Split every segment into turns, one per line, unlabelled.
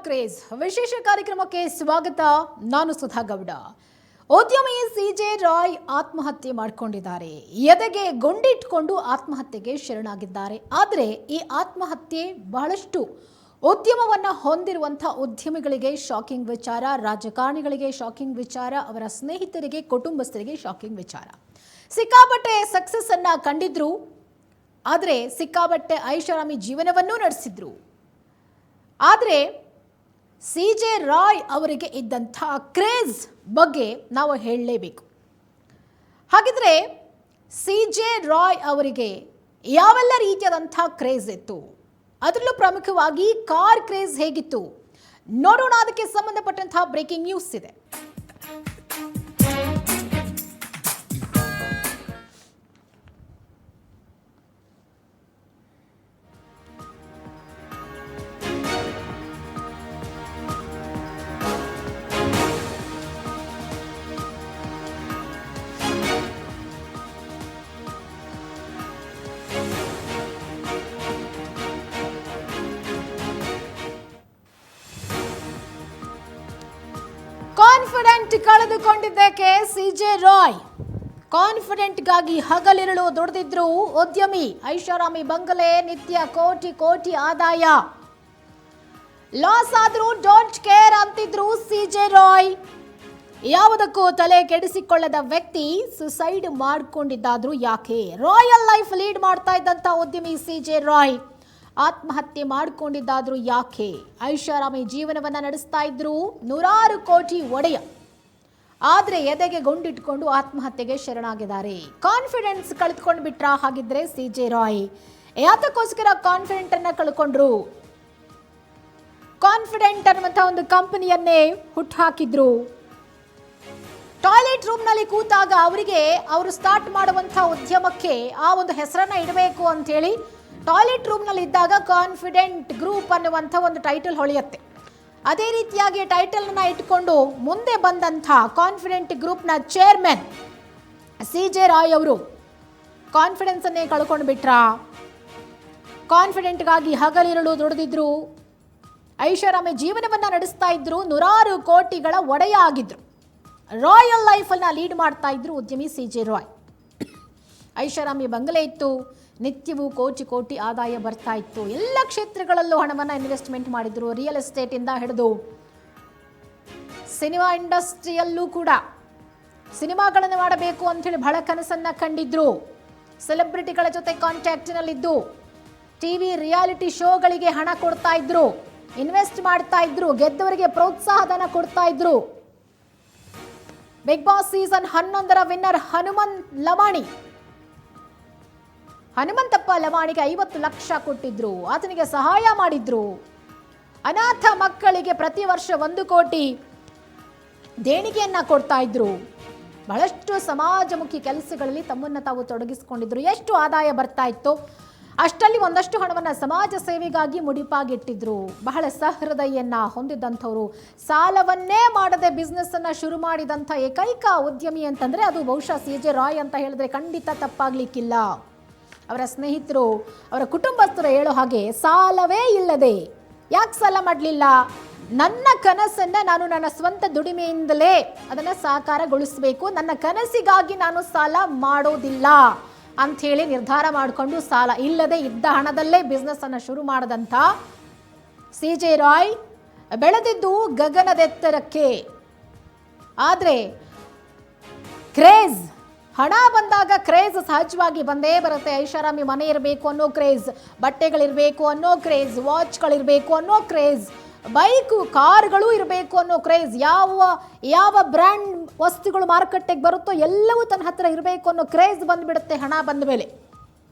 Craze ವಿಶೇಷ ಕಾರ್ಯಕ್ರಮಕ್ಕೆ ಸ್ವಾಗತ. ನಾನು ಸುಧಾ ಗೌಡ. ಉದ್ಯಮಿ ಸಿಜೆ ರಾಯ್ ಆತ್ಮಹತ್ಯೆ ಮಾಡಿಕೊಂಡಿದ್ದಾರೆ. ಎದೆಗೆ ಗುಂಡಿಟ್ಕೊಂಡು ಆತ್ಮಹತ್ಯೆಗೆ ಶರಣಾಗಿದ್ದಾರೆ. ಆದರೆ ಈ ಆತ್ಮಹತ್ಯೆ ಬಹಳಷ್ಟು ಉದ್ಯಮವನ್ನು ಹೊಂದಿರುವಂತಹ ಉದ್ಯಮಿಗಳಿಗೆ ಶಾಕಿಂಗ್ ವಿಚಾರ, ರಾಜಕಾರಣಿಗಳಿಗೆ ಶಾಕಿಂಗ್ ವಿಚಾರ, ಅವರ ಸ್ನೇಹಿತರಿಗೆ, ಕುಟುಂಬಸ್ಥರಿಗೆ ಶಾಕಿಂಗ್ ವಿಚಾರ. ಸಿಕ್ಕಾಪಟ್ಟೆ ಸಕ್ಸಸ್ ಅನ್ನ ಕಂಡಿದ್ರು, ಆದರೆ ಸಿಕ್ಕಾಪಟ್ಟೆ ಐಷಾರಾಮಿ ಜೀವನವನ್ನೂ ನಡೆಸಿದ್ರು. ಆದರೆ ಸಿಜೆ ರಾಯ್ ಅವರಿಗೆ ಇದ್ದಂಥ ಕ್ರೇಜ್ ಬಗ್ಗೆ ನಾವು ಹೇಳಲೇಬೇಕು. ಹಾಗಿದ್ರೆ ಸಿಜೆ ರಾಯ್ ಅವರಿಗೆ ಯಾವೆಲ್ಲ ರೀತಿಯಾದಂಥ ಕ್ರೇಜ್ ಇತ್ತು, ಅದರಲ್ಲೂ ಪ್ರಮುಖವಾಗಿ ಕಾರ್ ಕ್ರೇಜ್ ಹೇಗಿತ್ತು ನೋಡೋಣ. ಅದಕ್ಕೆ ಸಂಬಂಧಪಟ್ಟಂತಹ ಬ್ರೇಕಿಂಗ್ ನ್ಯೂಸ್ ಇದೆ. ಕಾನ್ಫಿಡೆಂಟ್ ಕಳೆದುಕೊಂಡಿದ್ದಕ್ಕೆ ಸಿಜೆ ರಾಯ್. ಕಾನ್ಫಿಡೆಂಟ್ಗಾಗಿ ಹಗಲಿರುಳು ದುಡಿದಿದ್ರು ಉದ್ಯಮಿ. ಐಷಾರಾಮಿ ಬಂಗಲೆ, ನಿತ್ಯ ಕೋಟಿ ಕೋಟಿ ಆದಾಯ. ಲಾಸ್ ಆದ್ರೂ ಡೋಂಟ್ ಕೇರ್ ಅಂತಿದ್ರು ಸಿಜೆ ರಾಯ್. ಯಾವುದಕ್ಕೂ ತಲೆ ಕೆಡಿಸಿಕೊಳ್ಳದ ವ್ಯಕ್ತಿ ಸುಸೈಡ್ ಮಾಡಿಕೊಂಡಿದ್ದಾದ್ರೂ ಯಾಕೆ? ರಾಯಲ್ ಲೈಫ್ ಲೀಡ್ ಮಾಡ್ತಾ ಇದ್ದಂತ ಉದ್ಯಮಿ ಸಿಜೆ ರಾಯ್ ಆತ್ಮಹತ್ಯೆ ಮಾಡಿಕೊಂಡಿದ್ದಾದ್ರೂ ಯಾಕೆ? ಐಷಾರಾಮಿ ಜೀವನವನ್ನ ನಡೆಸ್ತಾ ಇದ್ರು, ನೂರಾರು ಕೋಟಿ ಒಡೆಯ. ಆದ್ರೆ ಎದೆಗೆ ಗುಂಡಿಟ್ಕೊಂಡು ಆತ್ಮಹತ್ಯೆಗೆ ಶರಣಾಗಿದ್ದಾರೆ. ಕಾನ್ಫಿಡೆನ್ಸ್ ಕಳೆದುಕೊಂಡು ಬಿಟ್ರ? ಹಾಗಿದ್ರೆ ಸಿಜೆ ರಾಯ್ ಯಾತಕ್ಕೋಸ್ಕರ ಕಾನ್ಫಿಡೆಂಟ್ ಅನ್ನ ಕಳ್ಕೊಂಡ್ರು? ಕಾನ್ಫಿಡೆಂಟ್ ಅನ್ನುವಂಥ ಒಂದು ಕಂಪನಿಯನ್ನೇ ಹುಟ್ಟುಹಾಕಿದ್ರು. ಟಾಯ್ಲೆಟ್ ರೂಮ್ ನಲ್ಲಿ ಕೂತಾಗ ಅವರಿಗೆ ಅವರು ಸ್ಟಾರ್ಟ್ ಮಾಡುವಂಥ ಉದ್ಯಮಕ್ಕೆ ಆ ಒಂದು ಹೆಸರನ್ನ ಇಡಬೇಕು ಅಂತ ಹೇಳಿ ಟಾಯ್ಲೆಟ್ ರೂಮ್ ನಲ್ಲಿ ಇದ್ದಾಗ ಕಾನ್ಫಿಡೆಂಟ್ ಗ್ರೂಪ್ ಅನ್ನುವಂಥ ಒಂದು ಟೈಟಲ್ ಹೊಳೆಯುತ್ತೆ. ಅದೇ ರೀತಿಯಾಗಿ ಟೈಟಲ್ ಅನ್ನ ಇಟ್ಕೊಂಡು ಮುಂದೆ ಬಂದಂಥ ಕಾನ್ಫಿಡೆಂಟ್ ಗ್ರೂಪ್ನ ಚೇರ್ಮನ್ ಸಿಜೆ ರಾಯ್ ಅವರು ಕಾನ್ಫಿಡೆನ್ಸ್ ಅನ್ನೇ ಕಳ್ಕೊಂಡು ಬಿಟ್ರ? ಕಾನ್ಫಿಡೆಂಟ್ಗಾಗಿ ಹಗಲಿರುಳು ದುಡಿದಿದ್ರು, ಐಷಾರಾಮಿ ಜೀವನವನ್ನ ನಡೆಸ್ತಾ ಇದ್ರು, ನೂರಾರು ಕೋಟಿಗಳ ಒಡೆಯ ಆಗಿದ್ರು, ರಾಯಲ್ ಲೈಫನ್ನ ಲೀಡ್ ಮಾಡ್ತಾ ಇದ್ರು ಉದ್ಯಮಿ ಸಿಜೆ ರಾಯ್. ಐಷಾರಾಮಿ ಬಂಗಲೆ ಇತ್ತು, ನಿತ್ಯವೂ ಕೋಟಿ ಕೋಟಿ ಆದಾಯ ಬರ್ತಾ ಇತ್ತು. ಎಲ್ಲ ಕ್ಷೇತ್ರಗಳಲ್ಲೂ ಹಣವನ್ನು ಇನ್ವೆಸ್ಟ್ಮೆಂಟ್ ಮಾಡಿದ್ರು. ರಿಯಲ್ ಎಸ್ಟೇಟ್ ಇಂದ ಹಿಡಿದು ಸಿನಿಮಾ ಇಂಡಸ್ಟ್ರಿಯಲ್ಲೂ ಕೂಡ ಸಿನಿಮಾಗಳನ್ನು ಮಾಡಬೇಕು ಅಂಥೇಳಿ ಬಹಳ ಕನಸನ್ನ ಕಂಡಿದ್ರು. ಸೆಲೆಬ್ರಿಟಿಗಳ ಜೊತೆ ಕಾಂಟ್ಯಾಕ್ಟ್ನಲ್ಲಿದ್ದು ಟಿವಿ ರಿಯಾಲಿಟಿ ಶೋಗಳಿಗೆ ಹಣ ಕೊಡ್ತಾ ಇದ್ರು, ಇನ್ವೆಸ್ಟ್ ಮಾಡ್ತಾ ಇದ್ರು, ಗೆದ್ದವರಿಗೆ ಪ್ರೋತ್ಸಾಹಧನ ಕೊಡ್ತಾ ಇದ್ರು. ಬಿಗ್ ಬಾಸ್ ಸೀಸನ್ 11ರ ವಿನ್ನರ್ ಹನುಮಂತಪ್ಪ ಲವಾಣಿಗೆ 50 ಲಕ್ಷ ಕೊಟ್ಟಿದ್ರು, ಆತನಿಗೆ ಸಹಾಯ ಮಾಡಿದ್ರು. ಅನಾಥ ಮಕ್ಕಳಿಗೆ ಪ್ರತಿ ವರ್ಷ 1 ಕೋಟಿ ದೇಣಿಗೆಯನ್ನ ಕೊಡ್ತಾ ಇದ್ರು. ಬಹಳಷ್ಟು ಸಮಾಜಮುಖಿ ಕೆಲಸಗಳಲ್ಲಿ ತಮ್ಮನ್ನ ತಾವು ತೊಡಗಿಸಿಕೊಂಡಿದ್ರು. ಎಷ್ಟು ಆದಾಯ ಬರ್ತಾ ಇತ್ತು ಅಷ್ಟರಲ್ಲಿ ಒಂದಷ್ಟು ಹಣವನ್ನ ಸಮಾಜ ಸೇವೆಗಾಗಿ ಮುಡಿಪಾಗಿಟ್ಟಿದ್ರು. ಬಹಳ ಸಹೃದಯನ್ನ ಹೊಂದಿದ್ದಂಥವ್ರು. ಸಾಲವನ್ನೇ ಮಾಡದೆ ಬಿಸ್ನೆಸ್ ಅನ್ನ ಶುರು ಮಾಡಿದಂಥ ಏಕೈಕ ಉದ್ಯಮಿ ಅಂತಂದ್ರೆ ಅದು ಬಹುಶಃ ಸಿಜೆ ರಾಯ್ ಅಂತ ಹೇಳಿದ್ರೆ ಖಂಡಿತ ತಪ್ಪಾಗ್ಲಿಕ್ಕಿಲ್ಲ. ಅವರ ಸ್ನೇಹಿತರು, ಅವರ ಕುಟುಂಬಸ್ಥರು ಹೇಳೋ ಹಾಗೆ ಸಾಲವೇ ಇಲ್ಲದೆ ಯಾಕೆ ಸಾಲ ಮಾಡಲಿಲ್ಲ? ನನ್ನ ಕನಸನ್ನ ನಾನು ನನ್ನ ಸ್ವಂತ ದುಡಿಮೆಯಿಂದಲೇ ಅದನ್ನು ಸಾಕಾರಗೊಳಿಸಬೇಕು, ನನ್ನ ಕನಸಿಗಾಗಿ ನಾನು ಸಾಲ ಮಾಡೋದಿಲ್ಲ ಅಂಥೇಳಿ ನಿರ್ಧಾರ ಮಾಡಿಕೊಂಡು ಸಾಲ ಇಲ್ಲದೆ ಇದ್ದ ಹಣದಲ್ಲೇ ಬಿಸ್ನೆಸ್ ಅನ್ನು ಶುರು ಮಾಡದಂಥ ಸಿಜೆ ರಾಯ್ ಬೆಳೆದಿದ್ದು ಗಗನದೆತ್ತರಕ್ಕೆ. ಆದರೆ ಕ್ರೇಜ್, ಹಣ ಬಂದಾಗ ಕ್ರೇಜ್ ಸಹಜವಾಗಿ ಬಂದೇ ಬರುತ್ತೆ. ಐಷಾರಾಮಿ ಮನೆ ಇರಬೇಕು ಅನ್ನೋ ಕ್ರೇಜ್, ಬಟ್ಟೆಗಳಿರಬೇಕು ಅನ್ನೋ ಕ್ರೇಜ್, ವಾಚ್ಗಳಿರಬೇಕು ಅನ್ನೋ ಕ್ರೇಜ್, ಬೈಕು ಕಾರ್ಗಳು ಇರಬೇಕು ಅನ್ನೋ ಕ್ರೇಜ್, ಯಾವ ಬ್ರ್ಯಾಂಡ್ ವಸ್ತುಗಳು ಮಾರುಕಟ್ಟೆಗೆ ಬರುತ್ತೋ ಎಲ್ಲವೂ ತನ್ನ ಹತ್ರ ಇರಬೇಕು ಅನ್ನೋ ಕ್ರೇಜ್ ಬಂದ್ಬಿಡುತ್ತೆ ಹಣ ಬಂದ ಮೇಲೆ.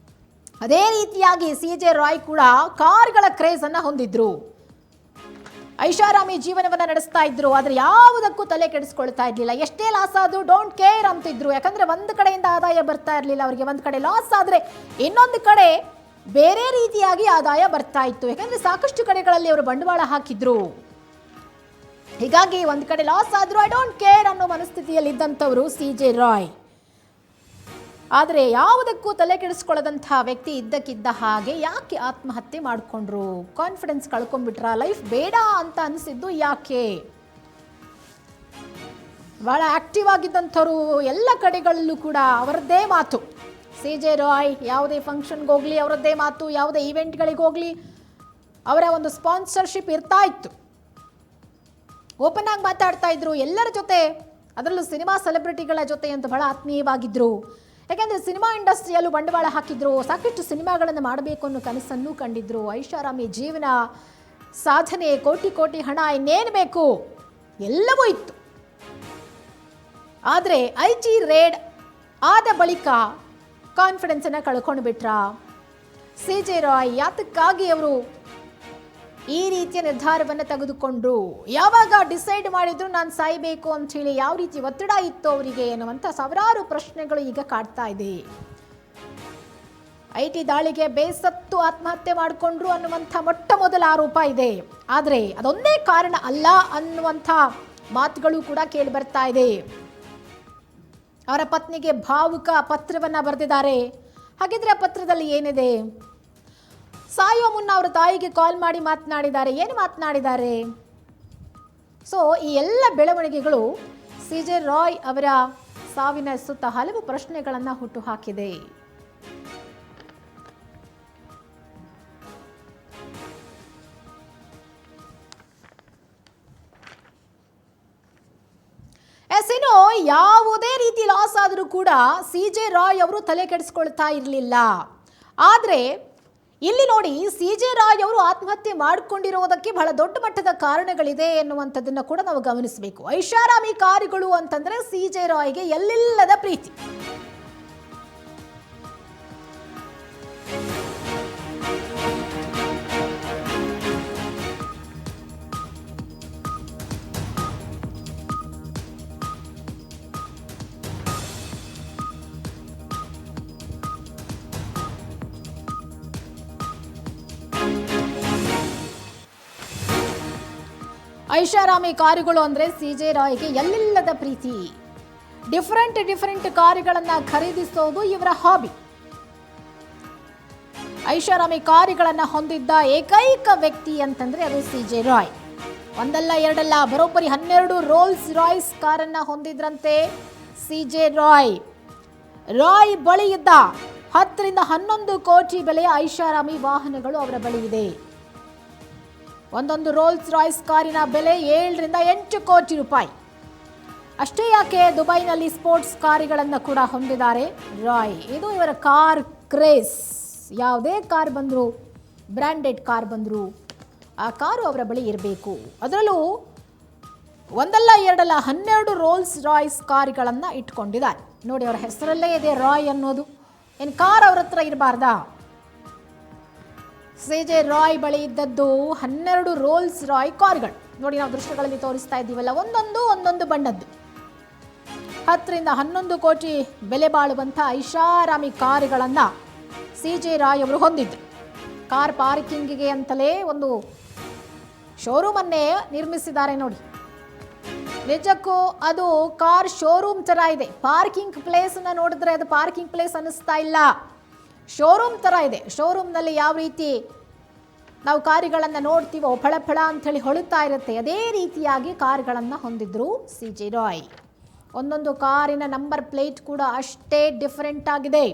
ಅದೇ ರೀತಿಯಾಗಿ ಸಿಜೆ ರಾಯ್ ಕೂಡ ಕಾರ್ಗಳ ಕ್ರೇಜ್ ಅನ್ನ ಹೊಂದಿದ್ರು. ಐಷಾರಾಮಿ ಜೀವನವನ್ನ ನಡೆಸ್ತಾ ಇದ್ರು, ಆದ್ರೆ ಯಾವುದಕ್ಕೂ ತಲೆ ಕೆಡಿಸ್ಕೊಳ್ತಾ ಇರ್ಲಿಲ್ಲ. ಎಷ್ಟೇ ಲಾಸ್ ಆದ್ರೂ ಡೋಂಟ್ ಕೇರ್ ಅಂತಿದ್ರು. ಯಾಕಂದ್ರೆ ಒಂದು ಕಡೆಯಿಂದ ಆದಾಯ ಬರ್ತಾ ಇರಲಿಲ್ಲ ಅವರಿಗೆ, ಒಂದು ಕಡೆ ಲಾಸ್ ಆದ್ರೆ ಇನ್ನೊಂದು ಕಡೆ ಬೇರೆ ರೀತಿಯಾಗಿ ಆದಾಯ ಬರ್ತಾ ಇತ್ತು. ಯಾಕಂದ್ರೆ ಸಾಕಷ್ಟು ಕಡೆಗಳಲ್ಲಿ ಅವರು ಬಂಡವಾಳ ಹಾಕಿದ್ರು. ಹೀಗಾಗಿ ಒಂದು ಕಡೆ ಲಾಸ್ ಆದ್ರೂ ಐ ಡೋಂಟ್ ಕೇರ್ ಅನ್ನೋ ಮನಸ್ಥಿತಿಯಲ್ಲಿ ಇದ್ದಂಥವ್ರು ಸಿಜೆ ರಾಯ್. ಆದರೆ ಯಾವುದಕ್ಕೂ ತಲೆ ಕೆಡಿಸ್ಕೊಳ್ಳೋದಂಥ ವ್ಯಕ್ತಿ ಇದ್ದಕ್ಕಿದ್ದ ಹಾಗೆ ಯಾಕೆ ಆತ್ಮಹತ್ಯೆ ಮಾಡಿಕೊಂಡ್ರು? ಕಾನ್ಫಿಡೆನ್ಸ್ ಕಳ್ಕೊಂಡ್ಬಿಟ್ರ? ಲೈಫ್ ಬೇಡ ಅಂತ ಅನಿಸಿದ್ದು ಯಾಕೆ? ಭಾಳ ಆಕ್ಟಿವ್ ಆಗಿದ್ದಂಥವ್ರು ಎಲ್ಲ ಕಡೆಗಳಲ್ಲೂ ಕೂಡ ಅವರದ್ದೇ ಮಾತು. CJ ರಾಯ್ ಯಾವುದೇ ಫಂಕ್ಷನ್ಗೆ ಹೋಗಲಿ ಅವರದ್ದೇ ಮಾತು, ಯಾವುದೇ ಈವೆಂಟ್ಗಳಿಗೆ ಹೋಗಲಿ ಅವರ ಒಂದು ಸ್ಪಾನ್ಸರ್ಶಿಪ್ ಇರ್ತಾ ಇತ್ತು. ಓಪನ್ ಆಗಿ ಮಾತಾಡ್ತಾ ಇದ್ರು ಎಲ್ಲರ ಜೊತೆ, ಅದರಲ್ಲೂ ಸಿನಿಮಾ ಸೆಲೆಬ್ರಿಟಿಗಳ ಜೊತೆ ಅಂತ ಬಹಳ ಆತ್ಮೀಯವಾಗಿದ್ದರು. ಯಾಕೆಂದರೆ ಸಿನಿಮಾ ಇಂಡಸ್ಟ್ರಿಯಲ್ಲೂ ಬಂಡವಾಳ ಹಾಕಿದ್ರು, ಸಾಕಷ್ಟು ಸಿನಿಮಾಗಳನ್ನು ಮಾಡಬೇಕು ಅನ್ನೋ ಕನಸನ್ನು ಕಂಡಿದ್ರು. ಐಷಾರಾಮಿ ಜೀವನ, ಸಾಧನೆ, ಕೋಟಿ ಕೋಟಿ ಹಣ, ಇನ್ನೇನು ಬೇಕು ಎಲ್ಲವೂ ಇತ್ತು. ಆದರೆ IG ರೇಡ್ ಆದ ಬಳಿಕ ಕಾನ್ಫಿಡೆನ್ಸನ್ನು ಕಳ್ಕೊಂಡು ಬಿಟ್ರ CJ ರಾಯ್? ಯಾತಕ್ಕಾಗಿ ಅವರು ಈ ರೀತಿಯ ನಿರ್ಧಾರವನ್ನು ತೆಗೆದುಕೊಂಡ್ರು? ಯಾವಾಗ ಡಿಸೈಡ್ ಮಾಡಿದ್ರು ನಾನು ಸಾಯಬೇಕು ಅಂತ ಹೇಳಿ? ಯಾವ ರೀತಿ ಒತ್ತಡ ಇತ್ತು ಅವರಿಗೆ ಎನ್ನುವಂಥ ಸಾವಿರಾರು ಪ್ರಶ್ನೆಗಳು ಈಗ ಕಾಡ್ತಾ ಇದೆ. IT ದಾಳಿಗೆ ಬೇಸತ್ತು ಆತ್ಮಹತ್ಯೆ ಮಾಡಿಕೊಂಡ್ರು ಅನ್ನುವಂಥ ಮೊಟ್ಟ ಮೊದಲ ಆರೋಪ ಇದೆ. ಆದರೆ ಅದೊಂದೇ ಕಾರಣ ಅಲ್ಲ ಅನ್ನುವಂಥ ಮಾತುಗಳು ಕೂಡ ಕೇಳಿ ಬರ್ತಾ ಇದೆ. ಅವರ ಪತ್ನಿಗೆ ಭಾವುಕ ಪತ್ರವನ್ನು ಬರೆದಿದ್ದಾರೆ. ಹಾಗಿದ್ರೆ ಆ ಪತ್ರದಲ್ಲಿ ಏನಿದೆ? ಸಾಯೋ ಮುನ್ನ ಅವರ ತಾಯಿಗೆ ಕಾಲ್ ಮಾಡಿ ಮಾತನಾಡಿದ್ದಾರೆ. ಏನು ಮಾತನಾಡಿದ್ದಾರೆ? ಸೊ ಈ ಎಲ್ಲ ಬೆಳವಣಿಗೆಗಳು CJ ರಾಯ್ ಅವರ ಸಾವಿನ ಸುತ್ತ ಹಲವು ಪ್ರಶ್ನೆಗಳನ್ನು ಹುಟ್ಟುಹಾಕಿದೆ. ಇನ್ನು ಯಾವುದೇ ರೀತಿ ಲಾಸ್ ಆದರೂ ಕೂಡ CJ ರಾಯ್ ಅವರು ತಲೆ ಕೆಡಿಸ್ಕೊಳ್ತಾ ಇರಲಿಲ್ಲ. ಆದರೆ ಇಲ್ಲಿ ನೋಡಿ, CJ ರಾಯ್ ಅವರು ಆತ್ಮಹತ್ಯೆ ಮಾಡಿಕೊಂಡಿರುವುದಕ್ಕೆ ಬಹಳ ದೊಡ್ಡ ಮಟ್ಟದ ಕಾರಣಗಳಿದೆ ಎನ್ನುವಂಥದ್ದನ್ನು ಕೂಡ ನಾವು ಗಮನಿಸಬೇಕು. ಐಷಾರಾಮಿ ಕಾರುಗಳು ಅಂತಂದ್ರೆ CJ ರಾಯ್ಗೆ ಎಲ್ಲಿಲ್ಲದ ಪ್ರೀತಿ. ಐಷಾರಾಮಿ ಕಾರುಗಳು ಅಂದರೆ CJ ರಾಯ್ಗೆ ಎಲ್ಲಿಲ್ಲದ ಪ್ರೀತಿ. ಡಿಫರೆಂಟ್ ಕಾರುಗಳನ್ನು ಖರೀದಿಸೋದು ಇವರ ಹಾಬಿ. ಐಷಾರಾಮಿ ಕಾರುಗಳನ್ನು ಹೊಂದಿದ್ದ ಏಕೈಕ ವ್ಯಕ್ತಿ ಅಂತಂದ್ರೆ ಅದು CJ ರಾಯ್. ಒಂದಲ್ಲ ಎರಡಲ್ಲ, ಬರೋಬ್ಬರಿ 12 ರೋಲ್ಸ್ ರಾಯ್ಸ್ ಕಾರನ್ನು ಹೊಂದಿದ್ರಂತೆ CJ ರಾಯ್. ರಾಯ್ ಬಳಿ ಇದ್ದ 10 ರಿಂದ 11 ಕೋಟಿ ಬೆಲೆಯ ಐಷಾರಾಮಿ ವಾಹನಗಳು ಅವರ ಬಳಿ ಇದೆ. ಒಂದೊಂದು ರೋಲ್ಸ್ ರಾಯ್ಸ್ ಕಾರಿನ ಬೆಲೆ 7 ರಿಂದ 8 ಕೋಟಿ ರೂಪಾಯಿ. ಅಷ್ಟೇ ಯಾಕೆ, ದುಬೈನಲ್ಲಿ ಸ್ಪೋರ್ಟ್ಸ್ ಕಾರುಗಳನ್ನು ಕೂಡ ಹೊಂದಿದ್ದಾರೆ ರಾಯ್. ಇದು ಇವರ ಕಾರ್ ಕ್ರೇಸ್. ಯಾವುದೇ ಕಾರ್ ಬಂದರೂ, ಬ್ರ್ಯಾಂಡೆಡ್ ಕಾರ್ ಬಂದರೂ ಆ ಕಾರು ಅವರ ಬಳಿ ಇರಬೇಕು. ಅದರಲ್ಲೂ ಒಂದಲ್ಲ ಎರಡಲ್ಲ 12 ರೋಲ್ಸ್ ರಾಯ್ಸ್ ಕಾರುಗಳನ್ನು ಇಟ್ಕೊಂಡಿದ್ದಾರೆ. ನೋಡಿ, ಅವರ ಹೆಸರಲ್ಲೇ ಇದೆ ರಾಯ್ ಅನ್ನೋದು. ಏನು ಕಾರ್ ಅವ್ರ ಹತ್ರ ಇರಬಾರ್ದಾ? CJ ರಾಯ್ ಬಳಿ ಇದ್ದದ್ದು 12 ರೋಲ್ಸ್ ರಾಯ್ ಕಾರುಗಳು. ನೋಡಿ, ನಾವು ದೃಶ್ಯಗಳಲ್ಲಿ ತೋರಿಸ್ತಾ ಇದ್ದೀವಲ್ಲ, ಒಂದೊಂದು ಬಣ್ಣದ್ದು. 10 ರಿಂದ 11 ಕೋಟಿ ಬೆಲೆ ಬಾಳುವಂಥ ಐಷಾರಾಮಿ ಕಾರುಗಳನ್ನು CJ ರಾಯ್ ಅವರು ಹೊಂದಿದ್ರು. ಕಾರ್ ಪಾರ್ಕಿಂಗಿಗೆ ಅಂತಲೇ ಒಂದು ಶೋರೂಮನ್ನೇ ನಿರ್ಮಿಸಿದ್ದಾರೆ. ನೋಡಿ, ನಿಜಕ್ಕೂ ಅದು ಕಾರ್ ಶೋರೂಮ್ ಥರ ಇದೆ. ಪಾರ್ಕಿಂಗ್ ಪ್ಲೇಸನ್ನು ನೋಡಿದ್ರೆ ಅದು ಪಾರ್ಕಿಂಗ್ ಪ್ಲೇಸ್ ಅನ್ನಿಸ್ತಾ ಇಲ್ಲ, ಶೋರೂಮ್ ಥರ ಇದೆ. ಶೋರೂಮ್ನಲ್ಲಿ ಯಾವ ರೀತಿ ನಾವು ಕಾರುಗಳನ್ನು ನೋಡ್ತೀವೋ ಫಳ ಅಂಥೇಳಿ ಹೊಳುತ್ತಾ ಇರುತ್ತೆ, ಅದೇ ರೀತಿಯಾಗಿ ಕಾರುಗಳನ್ನು ಹೊಂದಿದ್ರು CJ ರಾಯ್. ಒಂದೊಂದು ಕಾರಿನ ನಂಬರ್ ಪ್ಲೇಟ್ ಕೂಡ ಅಷ್ಟೇ ಡಿಫರೆಂಟ್ ಆಗಿದೆ.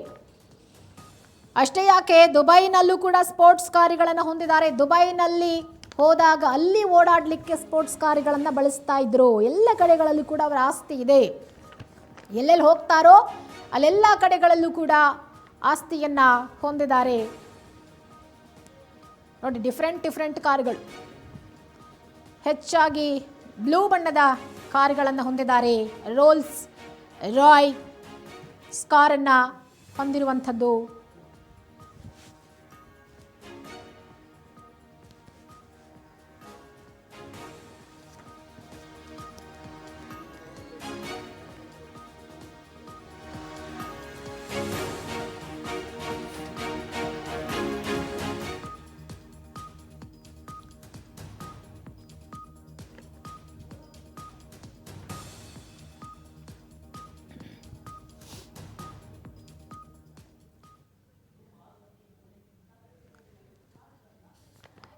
ಅಷ್ಟೇ ಯಾಕೆ, ದುಬೈನಲ್ಲೂ ಕೂಡ ಸ್ಪೋರ್ಟ್ಸ್ ಕಾರುಗಳನ್ನು ಹೊಂದಿದ್ದಾರೆ. ದುಬೈನಲ್ಲಿ ಹೋದಾಗ ಅಲ್ಲಿ ಓಡಾಡಲಿಕ್ಕೆ ಸ್ಪೋರ್ಟ್ಸ್ ಕಾರುಗಳನ್ನು ಬಳಸ್ತಾ ಇದ್ರು. ಎಲ್ಲ ಕಡೆಗಳಲ್ಲೂ ಕೂಡ ಅವರ ಆಸ್ತಿ ಇದೆ. ಎಲ್ಲೆಲ್ಲಿ ಹೋಗ್ತಾರೋ ಅಲ್ಲೆಲ್ಲ ಕಡೆಗಳಲ್ಲೂ ಕೂಡ ಆಸ್ತಿಯನ್ನು ಹೊಂದಿದ್ದಾರೆ. ನೋಡಿ, ಡಿಫರೆಂಟ್ ಕಾರುಗಳು. ಹೆಚ್ಚಾಗಿ ಬ್ಲೂ ಬಣ್ಣದ ಕಾರುಗಳನ್ನು ಹೊಂದಿದ್ದಾರೆ. ರೋಲ್ಸ್ ರಾಯ್ ಕಾರನ್ನು ಹೊಂದಿರುವಂಥದ್ದು.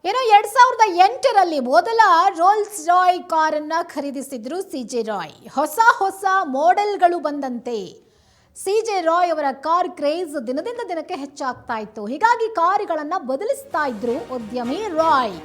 ಇನ್ನು 2008ರಲ್ಲಿ ಮೊದಲ ರೋಲ್ಸ್ ರಾಯ್ ಕಾರನ್ನ ಖರೀದಿಸಿದ್ರು ಸಿಜೆ ರಾಯ್. ಹೊಸ ಮಾಡೆಲ್ಗಳು ಬಂದಂತೆ ಸಿಜೆ ರಾಯ್ ಅವರ ಕಾರ್ ಕ್ರೇಜ್ ದಿನದಿಂದ ದಿನಕ್ಕೆ ಹೆಚ್ಚಾಗ್ತಾ ಇತ್ತು. ಹೀಗಾಗಿ ಕಾರುಗಳನ್ನ ಬದಲಿಸ್ತಾ ಇದ್ರು ಉದ್ಯಮಿ ರಾಯ್.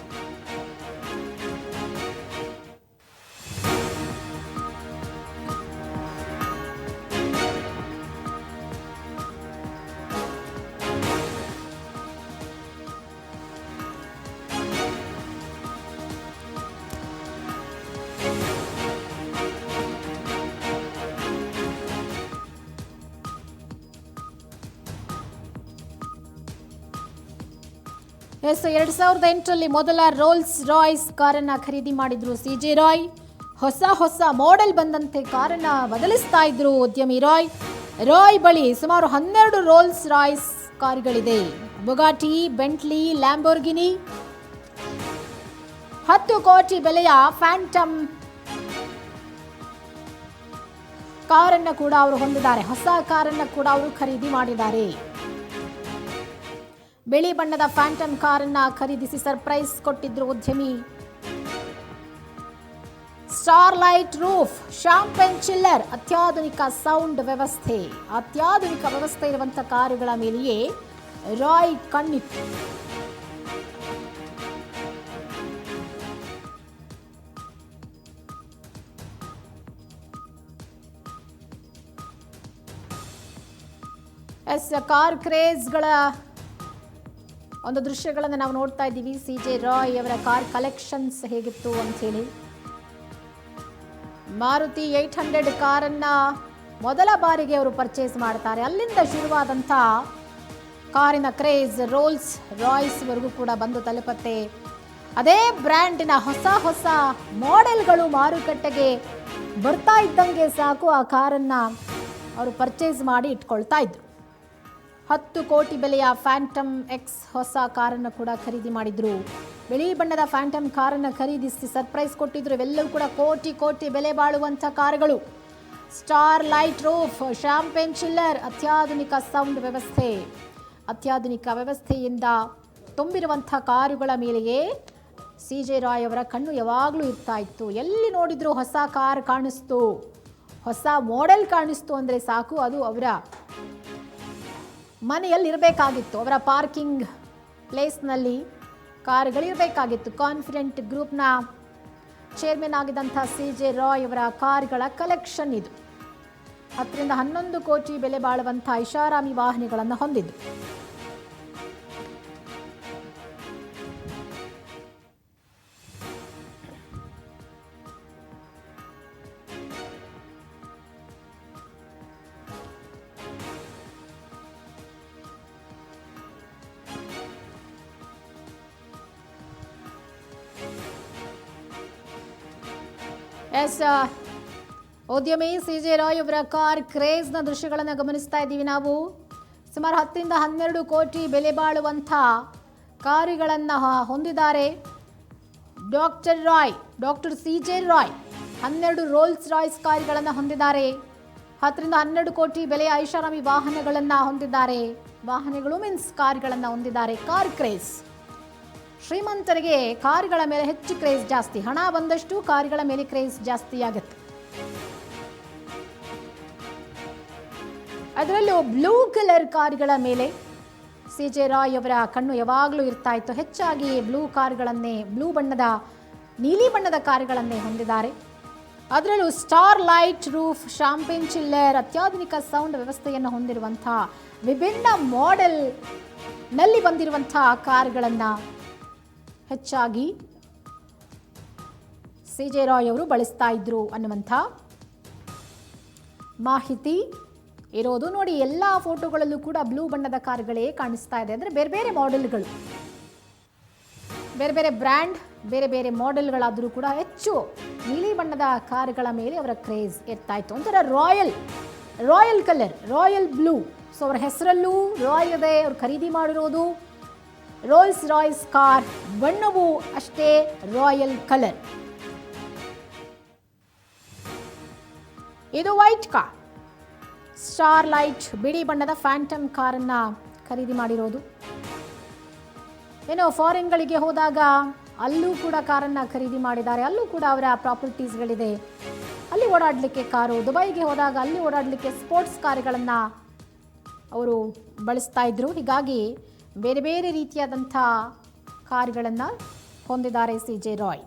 ಎಸ್ 2008ರಲ್ಲಿ ಮೊದಲ ರೋಲ್ಸ್ ರಾಯ್ಸ್ ಕಾರನ್ನ ಖರೀದಿ ಮಾಡಿದ್ರು ಸಿಜೆ ರಾಯ್. ಹೊಸ ಮಾಡೆಲ್ ಬಂದಂತೆ ಕಾರನ್ನ ಬದಲಿಸ್ತಾ ಇದ್ರು ಉದ್ಯಮಿ ರಾಯ್. ರಾಯ್ ಬಳಿ ಸುಮಾರು 12 Rolls Royce ಕಾರುಗಳಿದೆ. Bugatti, Bentley, Lamborghini, 10 ಕೋಟಿ ಬೆಲೆಯ ಫ್ಯಾಂಟಮ್ ಕಾರನ್ನ ಕೂಡ ಅವರು ಹೊಂದಿದ್ದಾರೆ. ಹೊಸ ಕಾರನ್ನ ಕೂಡ ಅವರು ಖರೀದಿ ಮಾಡಿದ್ದಾರೆ. ಬಿಳಿ ಬಣ್ಣದ ಫ್ಯಾಂಟಮ್ ಕಾರನ್ನ ಖರೀದಿಸಿ ಸರ್ಪ್ರೈಸ್ ಕೊಟ್ಟಿದ್ರು ಉದ್ಯಮಿ. ಸ್ಟಾರ್ ಲೈಟ್ ರೂಫ್, ಶಾಂಪೇನ್ ಚಿಲ್ಲರ್, ಅತ್ಯಾಧುನಿಕ ಸೌಂಡ್ ವ್ಯವಸ್ಥೆ ಇರುವಂತಹ ಕಾರುಗಳ ಮೇಲೆಯೇ ರಾಯ್ ಕಣ್ಣಿತ್ತು. ಕಾರ್ ಕ್ರೇಜ್ಗಳ ಒಂದು ದೃಶ್ಯಗಳನ್ನು ನಾವು ನೋಡ್ತಾ ಇದ್ದೀವಿ. ಸಿಜೆ ರಾಯ್ ಅವರ ಕಾರ್ ಕಲೆಕ್ಷನ್ಸ್ ಹೇಗಿತ್ತು ಅಂತ ಹೇಳಿ. ಮಾರುತಿ 800 ಕಾರನ್ನ ಮೊದಲ ಬಾರಿಗೆ ಅವರು ಪರ್ಚೇಸ್ ಮಾಡ್ತಾರೆ. ಅಲ್ಲಿಂದ ಶುರುವಾದಂಥ ಕಾರಿನ ಕ್ರೇಜ್ ರೋಲ್ಸ್ ರಾಯ್ಸ್ ವರೆಗೂ ಕೂಡ ಬಂದು ತಲುಪತ್ತೆ. ಅದೇ ಬ್ರ್ಯಾಂಡಿನ ಹೊಸ ಮಾಡೆಲ್ಗಳು ಮಾರುಕಟ್ಟೆಗೆ ಬರ್ತಾ ಇದ್ದಂಗೆ ಸಾಕು ಆ ಕಾರನ್ನ ಅವರು ಪರ್ಚೇಸ್ ಮಾಡಿ ಇಟ್ಕೊಳ್ತಾ ಇದ್ರು. 10 ಕೋಟಿ ಬೆಲೆಯ ಫ್ಯಾಂಟಮ್ ಎಕ್ಸ್ ಹೊಸ ಕಾರನ್ನು ಕೂಡ ಖರೀದಿ ಮಾಡಿದ್ರು. ಬಿಳಿ ಬಣ್ಣದ ಫ್ಯಾಂಟಮ್ ಕಾರನ್ನು ಖರೀದಿಸಿ ಸರ್ಪ್ರೈಸ್ ಕೊಟ್ಟಿದ್ರು. ಇವೆಲ್ಲವೂ ಕೂಡ ಕೋಟಿ ಬೆಲೆ ಬಾಳುವಂಥ ಕಾರುಗಳು. ಸ್ಟಾರ್ ಲೈಟ್ ರೂಫ್, ಶಾಂಪೇನ್ ಚಿಲ್ಲರ್, ಅತ್ಯಾಧುನಿಕ ಸೌಂಡ್ ವ್ಯವಸ್ಥೆಯಿಂದ ತುಂಬಿರುವಂಥ ಕಾರುಗಳ ಮೇಲೆಯೇ ಸಿಜೆ ರಾಯ್ ಅವರ ಕಣ್ಣು ಯಾವಾಗಲೂ ಇರ್ತಾ ಇತ್ತು. ಎಲ್ಲಿ ನೋಡಿದ್ರು ಹೊಸ ಕಾರ್ ಕಾಣಿಸ್ತು, ಹೊಸ ಮಾಡೆಲ್ ಕಾಣಿಸ್ತು ಅಂದರೆ ಸಾಕು, ಅದು ಅವರ ಮನೆಯಲ್ಲಿರಬೇಕಾಗಿತ್ತು. ಅವರ ಪಾರ್ಕಿಂಗ್ ಪ್ಲೇಸ್ನಲ್ಲಿ ಕಾರುಗಳಿರಬೇಕಾಗಿತ್ತು. ಕಾನ್ಫಿಡೆಂಟ್ ಗ್ರೂಪ್ನ ಚೇರ್ಮನ್ ಆಗಿದ್ದಂಥ ಸಿಜೆ ರಾಯ್ ಅವರ ಕಾರುಗಳ ಕಲೆಕ್ಷನ್ ಇದು. 10 ರಿಂದ 11 ಕೋಟಿ ಬೆಲೆ ಬಾಳುವಂಥ ಐಷಾರಾಮಿ ವಾಹನಗಳನ್ನು ಹೊಂದಿದ್ದು. ಉದ್ಯಮಿ ಸಿಜೆ ರಾಯ್ ಅವರ ಕಾರ್ ಕ್ರೇಜ್ನ ದೃಶ್ಯಗಳನ್ನು ಗಮನಿಸ್ತಾ ಇದ್ದೀವಿ ನಾವು. ಸುಮಾರು 10 ರಿಂದ 12 ಕೋಟಿ ಬೆಲೆ ಬಾಳುವಂಥ ಕಾರುಗಳನ್ನು ಹೊಂದಿದ್ದಾರೆ doctor CJ Roy. 12 Rolls Royce ಕಾರುಗಳನ್ನು ಹೊಂದಿದ್ದಾರೆ. 10 ರಿಂದ 12 ಕೋಟಿ ಬೆಲೆಯ ಐಷಾರಾಮಿ ವಾಹನಗಳನ್ನು ಹೊಂದಿದ್ದಾರೆ. ವಾಹನಗಳು ಮೀನ್ಸ್ ಕಾರುಗಳನ್ನು ಹೊಂದಿದ್ದಾರೆ. ಕಾರ್ ಕ್ರೇಜ್, ಶ್ರೀಮಂತರಿಗೆ ಕಾರುಗಳ ಮೇಲೆ ಹೆಚ್ಚು ಕ್ರೇಜ್ ಜಾಸ್ತಿ. ಹಣ ಬಂದಷ್ಟು ಕಾರುಗಳ ಮೇಲೆ ಕ್ರೇಜ್ ಜಾಸ್ತಿ ಆಗುತ್ತೆ. ಅದರಲ್ಲೂ ಬ್ಲೂ ಕಲರ್ ಕಾರುಗಳ ಮೇಲೆ ಸಿಜೆ ರಾಯ್ ಅವರ ಕಣ್ಣು ಯಾವಾಗಲೂ ಇರ್ತಾ ಇತ್ತು. ಹೆಚ್ಚಾಗಿ ಬ್ಲೂ ಬಣ್ಣದ ನೀಲಿ ಬಣ್ಣದ ಕಾರುಗಳನ್ನೇ ಹೊಂದಿದ್ದಾರೆ. ಅದರಲ್ಲೂ ಸ್ಟಾರ್ ಲೈಟ್ ರೂಫ್, ಶಾಂಪೇನ್ ಚಿಲ್ಲರ್, ಅತ್ಯಾಧುನಿಕ ಸೌಂಡ್ ವ್ಯವಸ್ಥೆಯನ್ನು ಹೊಂದಿರುವಂಥ ವಿಭಿನ್ನ ಮಾಡೆಲ್ನಲ್ಲಿ ಬಂದಿರುವಂಥ ಕಾರುಗಳನ್ನು ಹೆಚ್ಚಾಗಿ ಸಿಜೆ ರಾಯ್ ಅವರು ಬಳಸ್ತಾ ಇದ್ರು ಅನ್ನುವಂಥ ಮಾಹಿತಿ ಇರೋದು. ನೋಡಿ, ಎಲ್ಲ ಫೋಟೋಗಳಲ್ಲೂ ಕೂಡ ಬ್ಲೂ ಬಣ್ಣದ ಕಾರುಗಳೇ ಕಾಣಿಸ್ತಾ ಇದೆ. ಅಂದರೆ ಬೇರೆ ಬೇರೆ ಮಾಡೆಲ್ಗಳು, ಬೇರೆ ಬೇರೆ ಬ್ರ್ಯಾಂಡ್, ಬೇರೆ ಬೇರೆ ಮಾಡೆಲ್ಗಳಾದರೂ ಕೂಡ ಹೆಚ್ಚು ನೀಲಿ ಬಣ್ಣದ ಕಾರುಗಳ ಮೇಲೆ ಅವರ ಕ್ರೇಜ್ ಇರ್ತಾ ಇತ್ತು. ಒಂಥರ royal colour, royal blue. So ಅವರ ಹೆಸರಲ್ಲೂ ರಾಯ್ ಇದೆ. ಅವರು ಖರೀದಿ ಮಾಡಿರೋದು ರೋಲ್ಸ್ ರಾಯ್ಸ್ ಕಾರ್. ಬಣ್ಣವು ಅಷ್ಟೇ ರಾಯಲ್ ಕಲರ್. ಇದು ವೈಟ್ ಕಾರ್. ಸ್ಟಾರ್ ಲೈಟ್ ಬಿಳಿ ಬಣ್ಣದ ಫ್ಯಾಂಟಮ್ ಕಾರನ್ನು ಖರೀದಿ ಮಾಡಿರೋದು. ಏನೋ ಫಾರಿನ್ಗಳಿಗೆ ಹೋದಾಗ ಅಲ್ಲೂ ಕೂಡ ಕಾರನ್ನು ಖರೀದಿ ಮಾಡಿದ್ದಾರೆ, ಅಲ್ಲೂ ಕೂಡ ಅವರ ಪ್ರಾಪರ್ಟೀಸ್ಗಳಿದೆ, ಅಲ್ಲಿ ಓಡಾಡಲಿಕ್ಕೆ ಕಾರು. ದುಬೈಗೆ ಹೋದಾಗ ಅಲ್ಲಿ ಓಡಾಡಲಿಕ್ಕೆ ಸ್ಪೋರ್ಟ್ಸ್ ಕಾರುಗಳನ್ನು ಅವರು ಬಳಸ್ತಾ ಇದ್ರು. ಹೀಗಾಗಿ ಬೇರೆ ಬೇರೆ ರೀತಿಯಾದಂಥ ಕಾರುಗಳನ್ನು ಹೊಂದಿದ್ದಾರೆ ಸಿ ಜೆ ರಾಯ್.